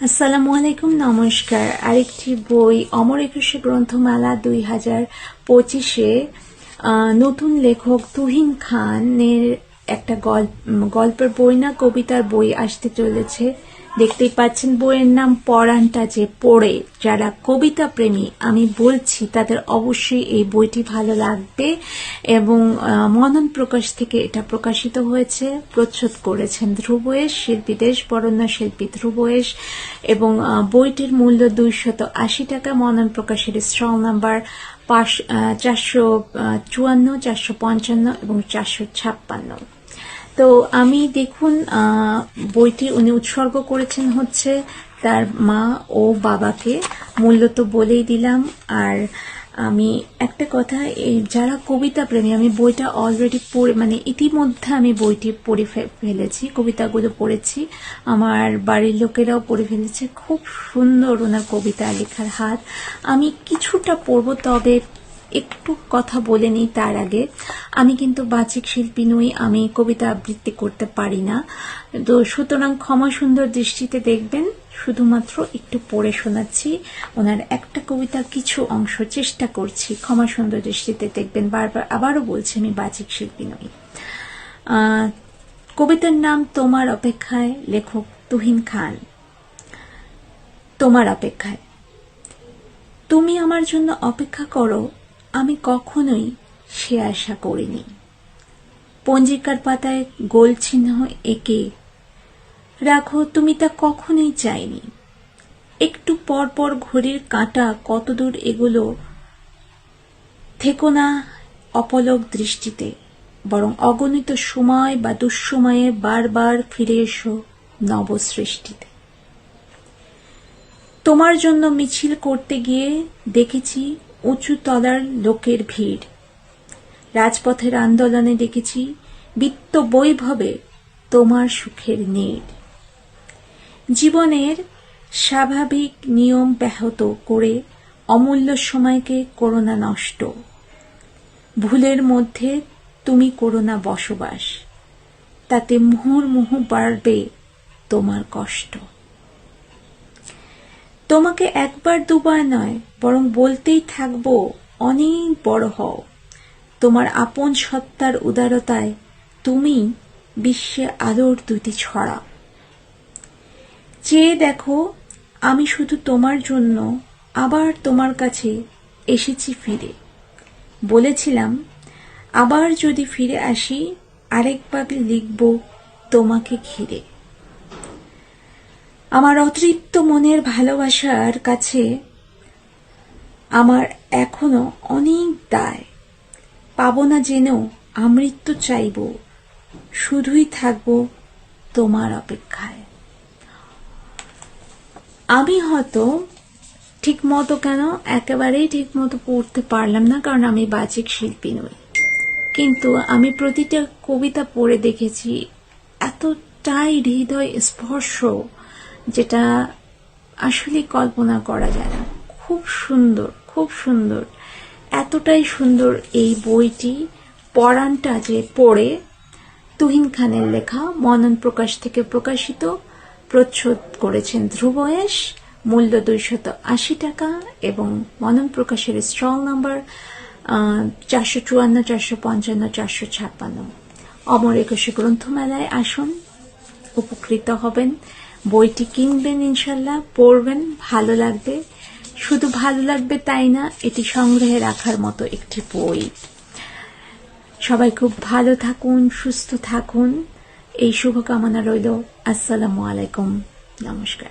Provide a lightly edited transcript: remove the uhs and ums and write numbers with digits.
আসসালামু আলাইকুম, নমস্কার। আরেকটি বই অমর একুশে গ্রন্থমালা 2025-এ নতুন লেখক তুহিন খানের একটা গল্পের বই না কবিতার বই আসতে চলেছে। দেখতেই পাচ্ছেন বইয়ের নাম পরাণটা যে পড়ে। যারা কবিতা প্রেমী আমি বলছি তাদের অবশ্যই এই বইটি ভালো লাগবে এবং মনন প্রকাশ থেকে এটা প্রকাশিত হয়েছে। প্রচ্ছদ করেছেন ধ্রুবয়েশ, শিল্পী দেশবরেণ্য শিল্পী ধ্রুবয়েশ এবং বইটির মূল্য 280 টাকা। মনন প্রকাশের স্টল নাম্বার 454, 455 এবং 456। তো আমি দেখুন বইটি উনি উৎসর্গ করেছেন হচ্ছে তার মা ও বাবাকে, মূল্য তো বলেই দিলাম। আর আমি একটা কথা, এই যারা কবিতা প্রেমী, আমি বইটা অলরেডি পড়ে ইতিমধ্যে আমি বইটি পড়ে ফেলেছি, কবিতাগুলো পড়েছি, আমার বাড়ির লোকেরাও পড়ে ফেলেছে। খুব সুন্দর ওনার কবিতা লেখার হাত। আমি কিছুটা পড়ব, তবে একটু কথা বলে নিই তার আগে। আমি কিন্তু বাচিক শিল্পী নই, আমি কবিতা আবৃত্তি করতে পারি না, তো সুতরাং ক্ষমা সুন্দর দৃষ্টিতে দেখবেন। শুধুমাত্র একটু পড়ে শোনাচ্ছি ওনার একটা কবিতার কিছু অংশ, চেষ্টা করছি, ক্ষমা সুন্দর দৃষ্টিতে দেখবেন। বারবার আবারও বলছি আমি বাচিক শিল্পী নই। কবিতার নাম তোমার অপেক্ষায়, লেখক তুহিন খান। তোমার অপেক্ষায়। তুমি আমার জন্য অপেক্ষা করো, আমি কখনোই সে আশা করিনি। পঞ্জিকার পাতায় গোল চিহ্ন এঁকে রাখো, তুমি তা কখনোই চাইনি। একটু পর পর ঘড়ির কাঁটা কতদূর এগুলো, থেকো না অপলক দৃষ্টিতে, বরং অগণিত সময় বা দুঃসময়ে বারবার ফিরে এসো নবসৃষ্টিতে। তোমার জন্য মিছিল করতে গিয়ে দেখেছি উঁচু তলার লোকের ভিড়, রাজপথের আন্দোলনে দেখেছি বিত্ত বৈভবে তোমার সুখের নীড়। জীবনের স্বাভাবিক নিয়ম ব্যাহত করে অমূল্য সময়কে করো না নষ্ট, ভুলের মধ্যে তুমি করো না বসবাস, তাতে মুহুর্মুহু বাড়বে তোমার কষ্ট। তোমাকে একবার দুবার নয়, বরং বলতেই থাকবো অনেক বড় হও। তোমার আপন সত্তার উদারতায় তুমি বিশ্বে আলোর দুটি ছড়া। চেয়ে দেখো, আমি শুধু তোমার জন্য আবার তোমার কাছে এসেছি ফিরে। বলেছিলাম আবার যদি ফিরে আসি, আরেকবার লিখব তোমাকে ঘিরে। আমার অতৃপ্ত মনের ভালোবাসার কাছে আমার এখনো অনেক দায়। পাবো না জেনেও আমৃত্যু চাইব, শুধুই থাকবো তোমার অপেক্ষায়। আমি হয়তো ঠিক মতো একেবারেই ঠিক মতো পড়তে পারলাম না, কারণ আমি বাচিক শিল্পী নই, কিন্তু আমি প্রতিটা কবিতা পড়ে দেখেছি এতটাই হৃদয় স্পর্শ, যেটা আসলে কল্পনা করা যায় না। খুব সুন্দর, খুব সুন্দর, এতটাই সুন্দর এই বইটি। পরাণটা যে পড়ে, তুহিন খানের লেখা, মনন প্রকাশ থেকে প্রকাশিত। প্রচ্ছদ করেছেন ধ্রুবয়েশ, মূল্য 280 টাকা এবং মনন প্রকাশের স্টল নাম্বার 454, 455, 456। অমর একুশে গ্রন্থমেলায় আসুন, উপকৃত হবেন। বইটি কিনবেন, ইনশাল্লাহ পড়বেন, ভালো লাগবে। শুধু ভালো লাগবে তাই না, এটি সংগ্রহে রাখার মতো একটি বই। সবাই খুব ভালো থাকুন, সুস্থ থাকুন, এই শুভকামনা রইল। আসসালামু আলাইকুম, নমস্কার।